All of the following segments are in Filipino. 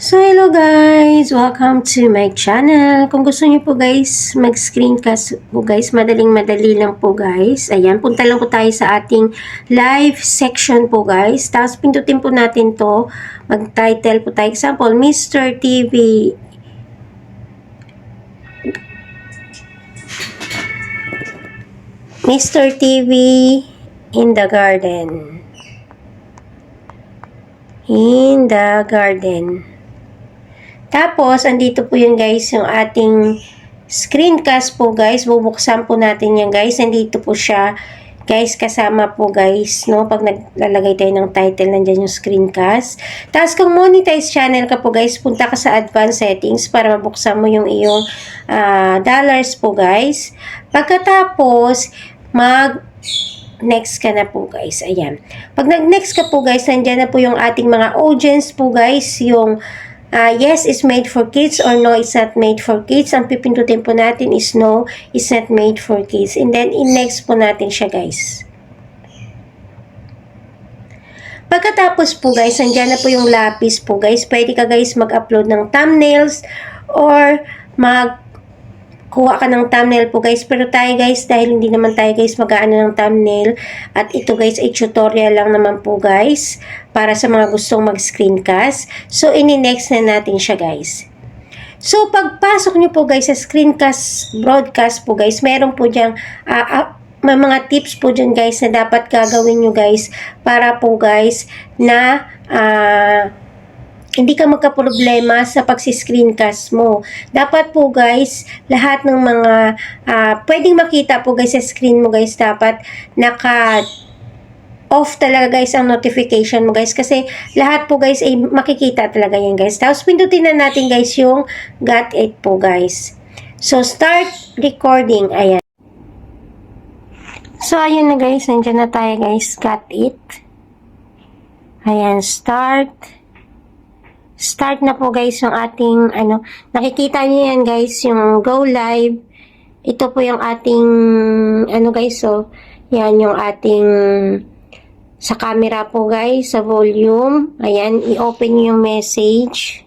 So, hello guys! Welcome to my channel. Kung gusto niyo po guys, mag-screencast po guys, madaling-madali lang po guys. Ayan, punta lang po tayo sa ating live section po guys. Tapos pindutin po natin to. Mag-title po tayo. Example, Mr. TV. Mr. TV in the garden. In the garden. Tapos, andito po yun guys, yung ating screencast po guys. Bubuksan po natin yan guys. Andito po siya guys, kasama po guys, no? Pag naglalagay tayo ng title, nandyan yung screencast. Tapos, kung monetize channel ka po guys, punta ka sa advanced settings para mabuksan mo yung iyong dollars po guys. Pagkatapos, next ka na po guys. Ayan. Pag nag-next ka po guys, nandyan na po yung ating mga audience po guys. Yung yes, it's made for kids or no, it's not made for kids. Ang pipindutin po natin is no, it's not made for kids. And then, in-next po natin siya guys. Pagkatapos po guys, nandyan na po yung lapis po guys. Pwede ka guys mag-upload ng thumbnails or kuha ka ng thumbnail po guys. Pero tayo guys, dahil hindi naman tayo guys mag-aano ng thumbnail, at ito guys ay tutorial lang naman po guys para sa mga gustong mag-screencast. So, ini-next na natin siya guys. So, pagpasok nyo po guys sa screencast broadcast po guys, meron po diyang may mga tips po dyan guys na dapat gagawin nyo guys para po guys na hindi ka magka-problema sa pagsi-screencast mo. Dapat po guys, lahat ng mga pwedeng makita po guys sa screen mo guys, dapat naka-off talaga guys ang notification mo guys. Kasi lahat po guys ay makikita talaga yan guys. Tapos pindutin na natin guys yung got it po guys. So start recording. Ayan. So ayun na guys, nandiyan na tayo guys. Got it. Ayan, start na po guys yung ating nakikita niyo yan guys, yung go live. Ito po yung ating guys, so yan yung ating sa camera po guys, sa volume. Ayan, i-open niyo yung message.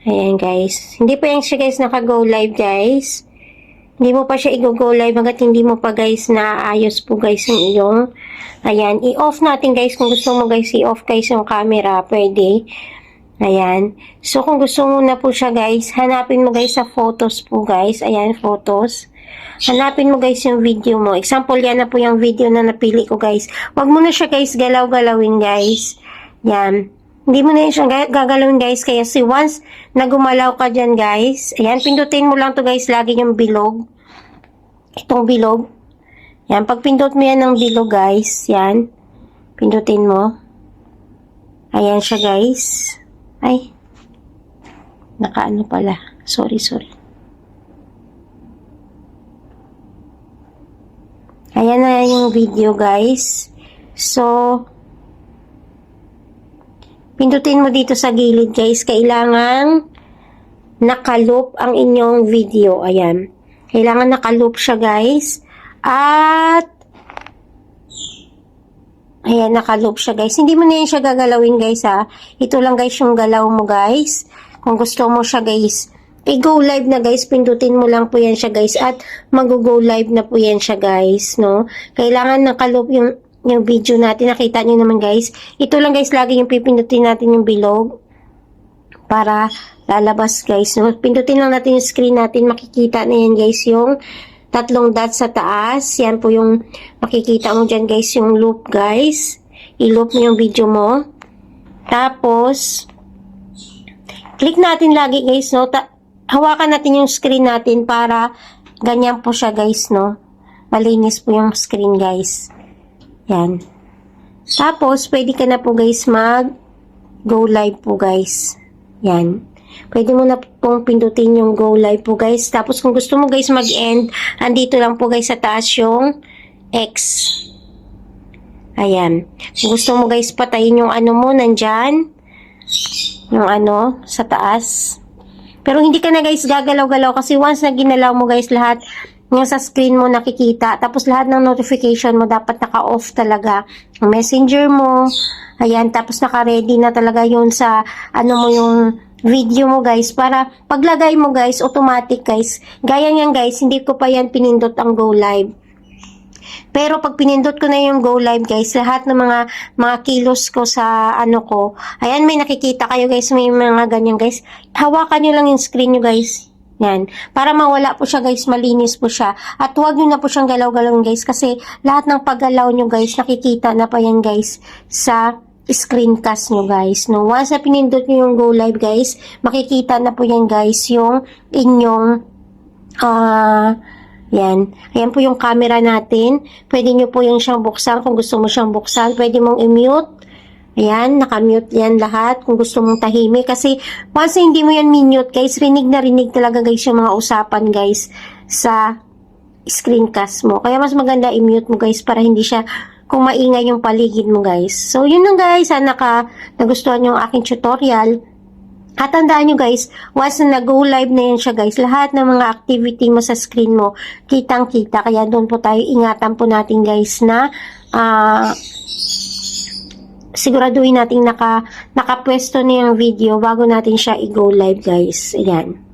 Ayan guys, hindi pa yan siya guys naka-go live guys. Hindi mo pa siya i-go live hanggat hindi mo pa guys naayos po guys yung iyong. Ayan, i-off natin guys. Kung gusto mo guys i-off guys yung camera, pwede. Ayan. So, kung gusto mo na po siya guys, hanapin mo guys sa photos po guys. Ayan, photos. Hanapin mo guys yung video mo. Example, yan na po yung video na napili ko guys. Huwag mo na siya guys galaw-galawin guys. Yan. Hindi mo na siya gagalawin guys. Kaya once na gumalaw ka dyan guys, ayan, pindutin mo lang to guys lagi yung bilog. Itong bilog. Yan, pag pindot mo yan ng bilog guys, yan. Pindutin mo. Ayan siya guys. Ay, nakaano pala. Sorry. Ayan na yung video guys. So, pindutin mo dito sa gilid guys. Kailangan nakaloop ang inyong video. Ayan. Kailangan nakaloop siya guys. At ayan, nakaloop siya guys. Hindi mo na yan siya gagalawin guys ha. Ito lang guys yung galaw mo guys. Kung gusto mo siya guys, i-go live na guys. Pindutin mo lang po yan siya guys. At mag-go live na po yan siya guys. No? Kailangan nakaloop yung video natin. Nakita nyo naman guys. Ito lang guys, lagi yung pipindutin natin yung bilog. Para lalabas guys. No? Pindutin lang natin yung screen natin. Makikita na yan guys yung tatlong dots sa taas. Yan po yung makikita mo dyan guys, yung loop guys. I-loop mo yung video mo. Tapos, click natin lagi guys, no? Hawakan natin yung screen natin para ganyan po siya guys, no? Malinis po yung screen guys. Yan. Tapos, pwede ka na po guys mag-go live po guys. Yan. Pwede mo na pong pindutin yung go live po guys. Tapos kung gusto mo guys mag-end, andito lang po guys sa taas yung X. Ayan. Kung gusto mo guys patayin yung mo, nandyan. Yung sa taas. Pero hindi ka na guys gagalaw-galaw kasi once na ginalaw mo guys lahat yung sa screen mo nakikita. Tapos lahat ng notification mo dapat naka-off talaga. Ang messenger mo, Ayan, tapos naka-ready na talaga yun sa ano mo yung video mo guys, para paglagay mo guys, automatic guys. Gaya niyan guys, hindi ko pa yan pinindot ang go live. Pero pag pinindot ko na yung go live guys, lahat ng mga kilos ko sa ano ko, ayan may nakikita kayo guys, may mga ganyan guys. Hawakan nyo lang yung screen nyo guys. Yan. Para mawala po siya guys, malinis po siya. At huwag nyo na po siyang galaw-galaw guys, kasi lahat ng paggalaw nyo guys, nakikita na pa yan guys sa screencast nyo guys. No? Once na pinindot nyo yung go live guys, makikita na po yan guys yung inyong yan. Ayan po yung camera natin. Pwede nyo po yung siyang buksan kung gusto mo siyang buksan. Pwede mong i-mute. Ayan, naka-mute yan lahat kung gusto mong tahimik. Kasi once hindi mo yan minute guys, rinig na rinig talaga guys yung mga usapan guys sa screencast mo. Kaya mas maganda i-mute mo guys para hindi siya kung maingay yung paligid mo guys. So yun lang guys, sana nagustuhan yung aking tutorial. At tandaan nyo guys, once na nag-go live na yan siya guys, lahat ng mga activity mo sa screen mo, kitang-kita. Kaya doon po tayo, ingatan po natin guys na siguraduhin natin nakapwesto na yung video bago natin siya i-go live guys. Ayan.